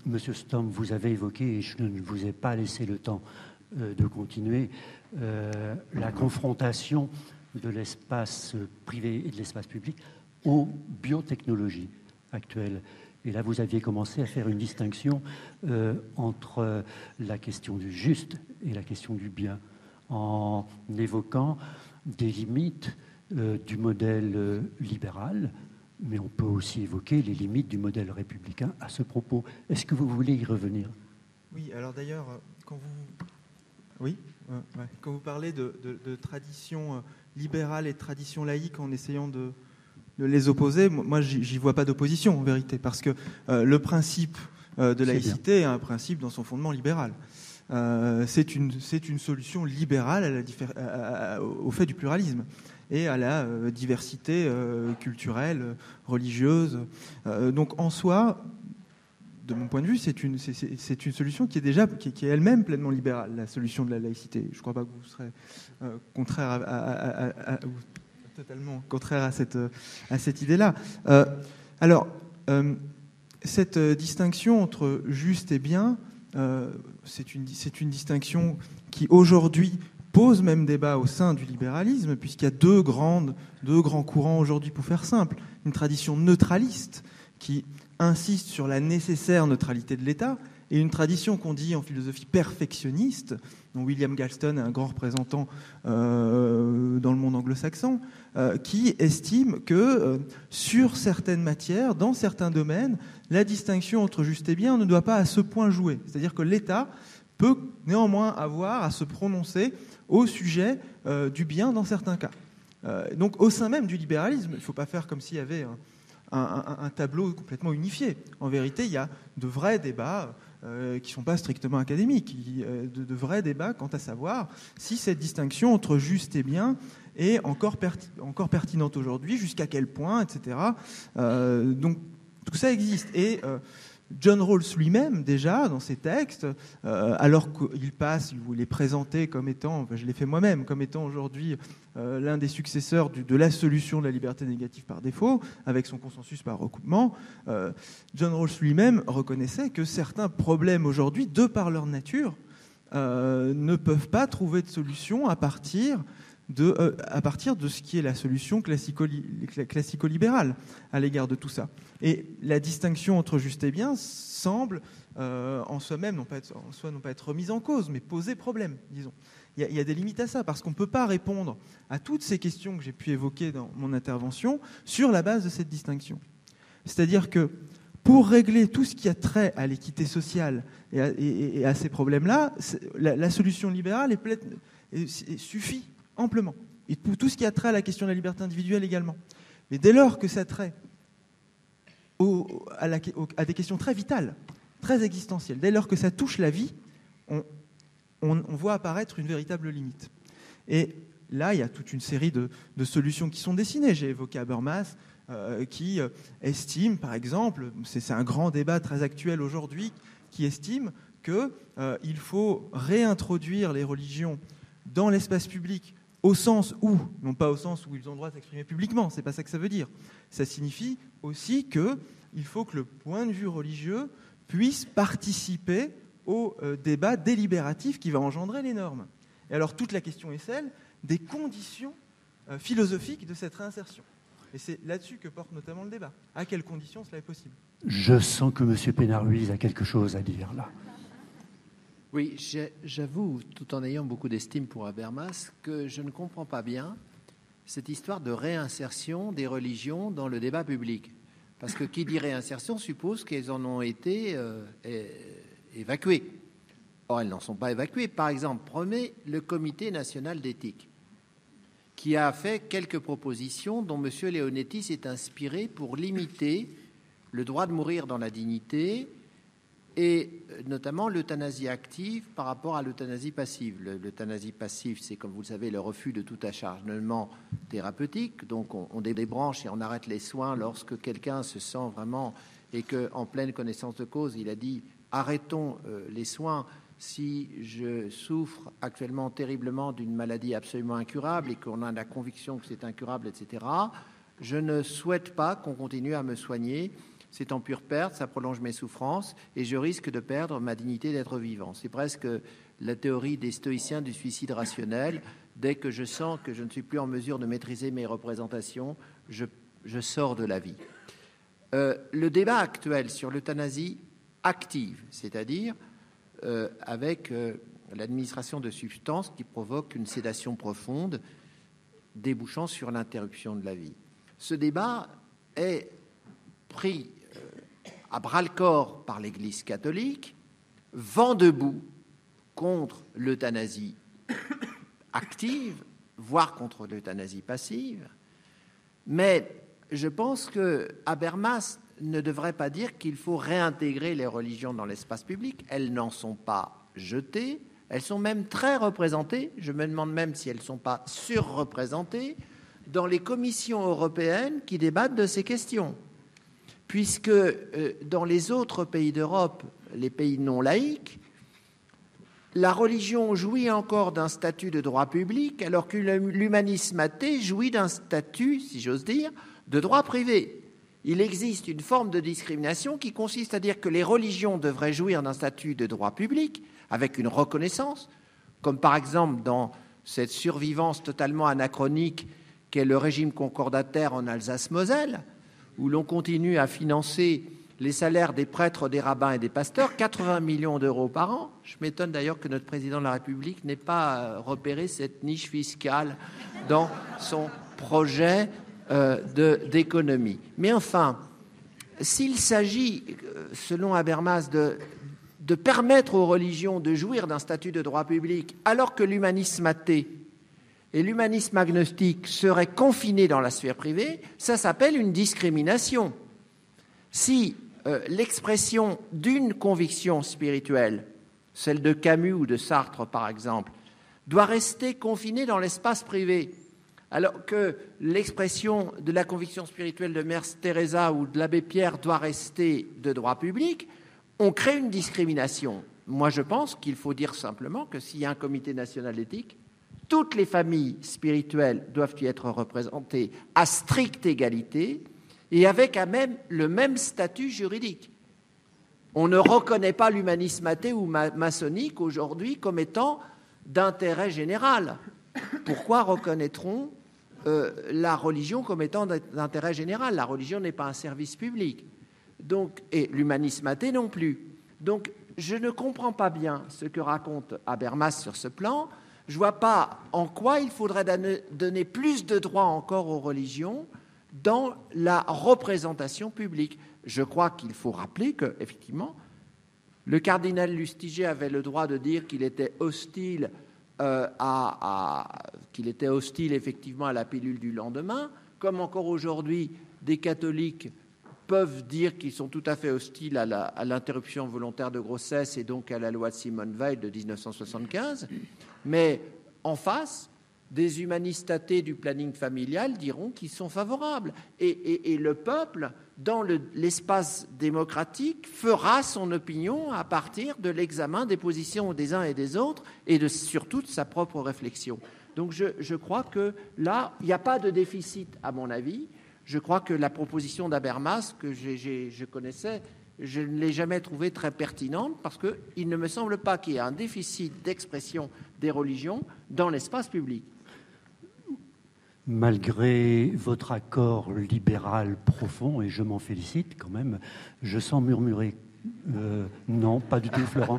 Monsieur Sturm, vous avez évoqué, et je ne vous ai pas laissé le temps de continuer, la confrontation de l'espace privé et de l'espace public aux biotechnologies actuelles. Et là, vous aviez commencé à faire une distinction entre la question du juste et la question du bien, en évoquant des limites du modèle libéral, mais on peut aussi évoquer les limites du modèle républicain à ce propos. Est-ce que vous voulez y revenir? Oui, alors d'ailleurs, quand vous parlez de tradition libérale et de tradition laïque en essayant de les opposer, moi, j'y vois pas d'opposition, en vérité, parce que le principe de laïcité est un principe dans son fondement libéral. C'est une solution libérale au fait du pluralisme et à la diversité culturelle, religieuse. Donc en soi, de mon point de vue, c'est une solution qui est elle-même pleinement libérale, la solution de la laïcité. Je ne crois pas que vous serez totalement contraire à cette idée-là. Cette distinction entre juste et bien, c'est une distinction qui aujourd'hui pose même débat au sein du libéralisme, puisqu'il y a deux grands courants aujourd'hui, pour faire simple. Une tradition neutraliste qui insiste sur la nécessaire neutralité de l'État, et une tradition qu'on dit en philosophie perfectionniste, dont William Galston est un grand représentant dans le monde anglo-saxon, qui estime que sur certaines matières, dans certains domaines, la distinction entre juste et bien ne doit pas à ce point jouer. C'est-à-dire que l'État peut néanmoins avoir à se prononcer au sujet du bien dans certains cas. Donc au sein même du libéralisme, il ne faut pas faire comme s'il y avait un tableau complètement unifié. En vérité, il y a de vrais débats qui ne sont pas strictement académiques, de vrais débats quant à savoir si cette distinction entre juste et bien est encore pertinente aujourd'hui, jusqu'à quel point, etc. Donc tout ça existe. Et John Rawls lui-même, déjà, dans ses textes, alors il est présenté comme étant, je l'ai fait moi-même, comme étant aujourd'hui l'un des successeurs de la solution de la liberté négative par défaut, avec son consensus par recoupement, John Rawls lui-même reconnaissait que certains problèmes aujourd'hui, de par leur nature, ne peuvent pas trouver de solution à partir de ce qui est la solution classico-libérale à l'égard de tout ça. Et la distinction entre juste et bien semble en soi-même non pas être remise en cause, mais poser problème, disons. Il y a des limites à ça, parce qu'on ne peut pas répondre à toutes ces questions que j'ai pu évoquer dans mon intervention sur la base de cette distinction. C'est-à-dire que pour régler tout ce qui a trait à l'équité sociale et à ces problèmes-là, la solution libérale suffit amplement. Et pour tout ce qui a trait à la question de la liberté individuelle également. Mais dès lors que ça trait à des questions très vitales, très existentielles, dès lors que ça touche la vie, on voit apparaître une véritable limite. Et là, il y a toute une série de solutions qui sont dessinées. J'ai évoqué Habermas, qui estime, par exemple, c'est un grand débat très actuel aujourd'hui, qui estime qu'il faut réintroduire les religions dans l'espace public au sens où, non pas au sens où ils ont le droit de s'exprimer publiquement, c'est pas ça que ça veut dire. Ça signifie aussi qu'il faut que le point de vue religieux puisse participer au débat délibératif qui va engendrer les normes. Et alors toute la question est celle des conditions philosophiques de cette réinsertion. Et c'est là-dessus que porte notamment le débat. À quelles conditions cela est possible? Je sens que M. Pénard-Ruiz a quelque chose à dire là. Oui, j'avoue, tout en ayant beaucoup d'estime pour Habermas, que je ne comprends pas bien cette histoire de réinsertion des religions dans le débat public. Parce que qui dit réinsertion suppose qu'elles en ont été évacuées. Or, elles n'en sont pas évacuées. Par exemple, prenez le Comité national d'éthique, qui a fait quelques propositions dont M. Leonetti s'est inspiré pour limiter le droit de mourir dans la dignité, et notamment l'euthanasie active par rapport à l'euthanasie passive. L'euthanasie passive, c'est, comme vous le savez, le refus de tout acharnement thérapeutique. Donc, on débranche et on arrête les soins lorsque quelqu'un se sent vraiment, et qu'en pleine connaissance de cause, il a dit « arrêtons les soins si je souffre actuellement terriblement d'une maladie absolument incurable et qu'on a la conviction que c'est incurable, etc. Je ne souhaite pas qu'on continue à me soigner. c'est en pure perte, ça prolonge mes souffrances et je risque de perdre ma dignité d'être vivant. C'est presque la théorie des stoïciens du suicide rationnel. Dès que je sens que je ne suis plus en mesure de maîtriser mes représentations, je sors de la vie. Le débat actuel sur l'euthanasie active, c'est-à-dire avec l'administration de substances qui provoquent une sédation profonde, débouchant sur l'interruption de la vie. Ce débat est pris à bras-le-corps par l'Église catholique, vent debout contre l'euthanasie active, voire contre l'euthanasie passive. Mais je pense que Habermas ne devrait pas dire qu'il faut réintégrer les religions dans l'espace public. Elles n'en sont pas jetées, elles sont même très représentées. Je me demande même si elles ne sont pas surreprésentées dans les commissions européennes qui débattent de ces questions. Puisque dans les autres pays d'Europe, les pays non laïques, la religion jouit encore d'un statut de droit public, alors que l'humanisme athée jouit d'un statut, si j'ose dire, de droit privé. Il existe une forme de discrimination qui consiste à dire que les religions devraient jouir d'un statut de droit public, avec une reconnaissance, comme par exemple dans cette survivance totalement anachronique qu'est le régime concordataire en Alsace-Moselle, où l'on continue à financer les salaires des prêtres, des rabbins et des pasteurs, 80 millions d'euros par an. Je m'étonne d'ailleurs que notre président de la République n'ait pas repéré cette niche fiscale dans son projet d'économie. Mais enfin, s'il s'agit, selon Habermas, de permettre aux religions de jouir d'un statut de droit public, alors que l'humanisme athée et l'humanisme agnostique seraient confinés dans la sphère privée, ça s'appelle une discrimination. Si l'expression d'une conviction spirituelle, celle de Camus ou de Sartre par exemple, doit rester confinée dans l'espace privé, alors que l'expression de la conviction spirituelle de Mère Teresa ou de l'abbé Pierre doit rester de droit public, on crée une discrimination. Moi, je pense qu'il faut dire simplement que s'il y a un comité national d'éthique, toutes les familles spirituelles doivent y être représentées à stricte égalité et avec le même statut juridique. On ne reconnaît pas l'humanisme athée ou maçonnique aujourd'hui comme étant d'intérêt général. Pourquoi reconnaîtront la religion comme étant d'intérêt général? La religion n'est pas un service public. Donc, et l'humanisme athée non plus. Donc, je ne comprends pas bien ce que raconte Habermas sur ce plan. Je ne vois pas en quoi il faudrait donner plus de droits encore aux religions dans la représentation publique. Je crois qu'il faut rappeler que, effectivement, le cardinal Lustiger avait le droit de dire qu'il était hostile effectivement à la pilule du lendemain, comme encore aujourd'hui des catholiques peuvent dire qu'ils sont tout à fait hostiles à l'interruption volontaire de grossesse et donc à la loi de Simone Veil de 1975. Mais en face, des humanistes athées du planning familial diront qu'ils sont favorables. Et le peuple, dans l'espace démocratique, fera son opinion à partir de l'examen des positions des uns et des autres et surtout de sa propre réflexion. Donc je crois que là, il n'y a pas de déficit, à mon avis. Je crois que la proposition d'Habermas, que je connaissais, je ne l'ai jamais trouvée très pertinente parce qu'il ne me semble pas qu'il y ait un déficit d'expression des religions dans l'espace public. Malgré votre accord libéral profond, et je m'en félicite quand même, je sens murmurer non, pas du tout, Florent.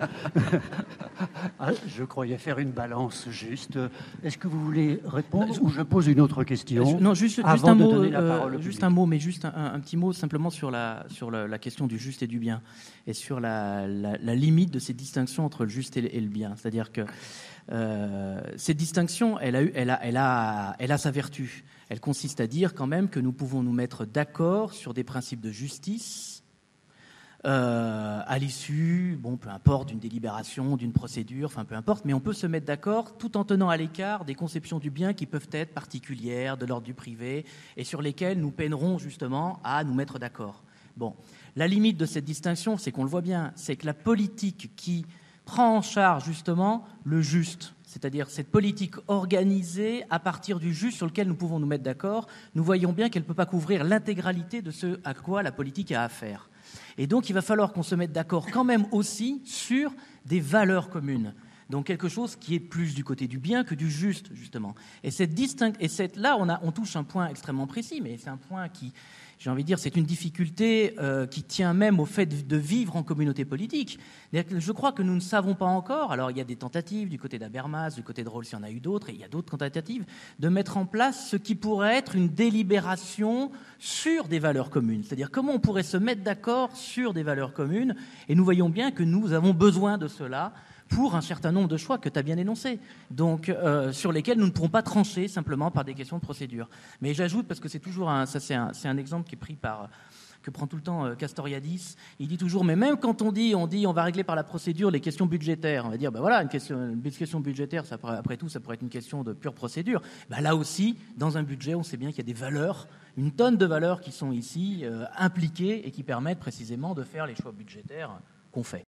Je croyais faire une balance juste. Est-ce que vous voulez répondre ou je pose une autre question? Non, juste un mot, mais juste un petit mot simplement sur la question du juste et du bien et sur la limite de ces distinctions entre le juste et le bien. C'est-à-dire que cette distinction, elle a sa vertu. Elle consiste à dire quand même que nous pouvons nous mettre d'accord sur des principes de justice à l'issue, peu importe, d'une délibération, d'une procédure, enfin peu importe, mais on peut se mettre d'accord tout en tenant à l'écart des conceptions du bien qui peuvent être particulières, de l'ordre du privé, et sur lesquelles nous peinerons justement à nous mettre d'accord. Bon, la limite de cette distinction, c'est qu'on le voit bien, c'est que la politique qui prend en charge justement le juste, c'est-à-dire cette politique organisée à partir du juste sur lequel nous pouvons nous mettre d'accord, nous voyons bien qu'elle ne peut pas couvrir l'intégralité de ce à quoi la politique a affaire. Et donc il va falloir qu'on se mette d'accord quand même aussi sur des valeurs communes. Donc quelque chose qui est plus du côté du bien que du juste, justement. Et là, on touche un point extrêmement précis, mais c'est un point qui, j'ai envie de dire, c'est une difficulté qui tient même au fait de vivre en communauté politique. Je crois que nous ne savons pas encore, alors il y a des tentatives du côté d'Habermas, du côté de Rawls, il y en a eu d'autres, et il y a d'autres tentatives, de mettre en place ce qui pourrait être une délibération sur des valeurs communes. C'est-à-dire comment on pourrait se mettre d'accord sur des valeurs communes, et nous voyons bien que nous avons besoin de cela pour un certain nombre de choix que tu as bien énoncés, donc sur lesquels nous ne pourrons pas trancher simplement par des questions de procédure. Mais j'ajoute, parce que c'est toujours c'est un exemple qui est pris que prend tout le temps Castoriadis, il dit toujours, mais même quand on dit on va régler par la procédure les questions budgétaires, on va dire, ben voilà, une question budgétaire, ça, après tout, ça pourrait être une question de pure procédure. Ben là aussi, dans un budget, on sait bien qu'il y a des valeurs, une tonne de valeurs qui sont ici impliquées et qui permettent précisément de faire les choix budgétaires qu'on fait.